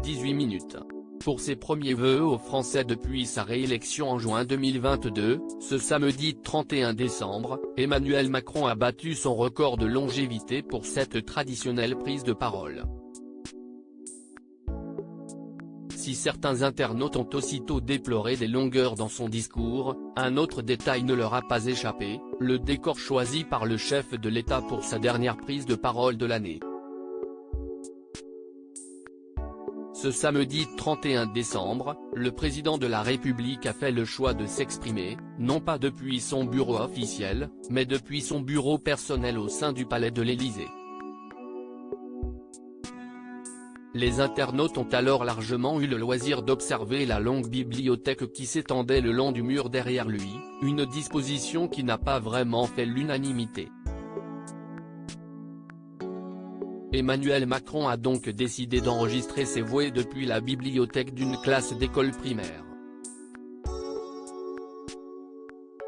18 minutes. Pour ses premiers vœux aux Français depuis sa réélection en juin 2022, ce samedi 31 décembre, Emmanuel Macron a battu son record de longévité pour cette traditionnelle prise de parole. Si certains internautes ont aussitôt déploré des longueurs dans son discours, un autre détail ne leur a pas échappé, le décor choisi par le chef de l'État pour sa dernière prise de parole de l'année. Ce samedi 31 décembre, le président de la République a fait le choix de s'exprimer, non pas depuis son bureau officiel, mais depuis son bureau personnel au sein du palais de l'Élysée. Les internautes ont alors largement eu le loisir d'observer la longue bibliothèque qui s'étendait le long du mur derrière lui, une disposition qui n'a pas vraiment fait l'unanimité. Emmanuel Macron a donc décidé d'enregistrer ses vœux depuis la bibliothèque d'une classe d'école primaire.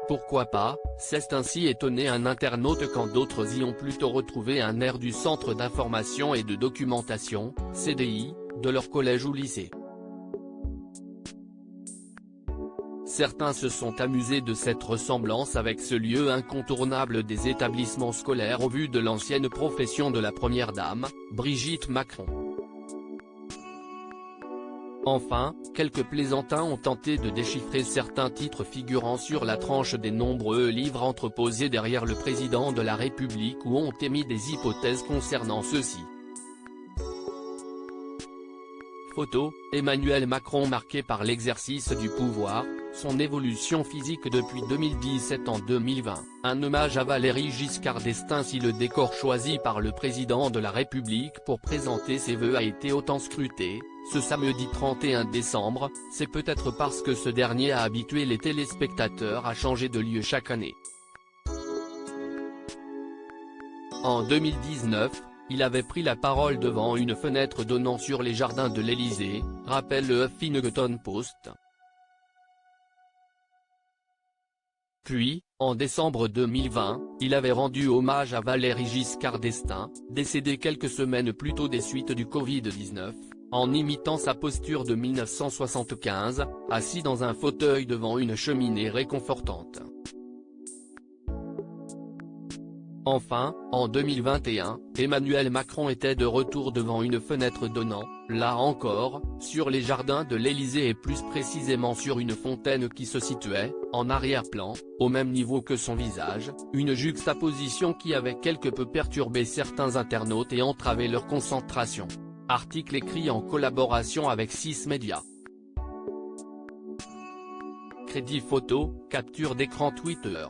Pourquoi pas, s'est ainsi étonné un internaute quand d'autres y ont plutôt retrouvé un air du Centre d'information et de documentation, CDI, de leur collège ou lycée. Certains se sont amusés de cette ressemblance avec ce lieu incontournable des établissements scolaires au vu de l'ancienne profession de la première dame, Brigitte Macron. Enfin, quelques plaisantins ont tenté de déchiffrer certains titres figurant sur la tranche des nombreux livres entreposés derrière le président de la République ou ont émis des hypothèses concernant ceux-ci. Photo, Emmanuel Macron marqué par l'exercice du pouvoir, son évolution physique depuis 2017 en 2020, un hommage à Valéry Giscard d'Estaing. Si le décor choisi par le président de la République pour présenter ses vœux a été autant scruté, ce samedi 31 décembre, c'est peut-être parce que ce dernier a habitué les téléspectateurs à changer de lieu chaque année. En 2019, il avait pris la parole devant une fenêtre donnant sur les jardins de l'Élysée, rappelle le Huffington Post. Puis, en décembre 2020, il avait rendu hommage à Valéry Giscard d'Estaing, décédé quelques semaines plus tôt des suites du Covid-19, en imitant sa posture de 1975, assis dans un fauteuil devant une cheminée réconfortante. Enfin, en 2021, Emmanuel Macron était de retour devant une fenêtre donnant, là encore, sur les jardins de l'Élysée et plus précisément sur une fontaine qui se situait, en arrière-plan, au même niveau que son visage, une juxtaposition qui avait quelque peu perturbé certains internautes et entravé leur concentration. Article écrit en collaboration avec 6 médias. Crédit photo, capture d'écran Twitter.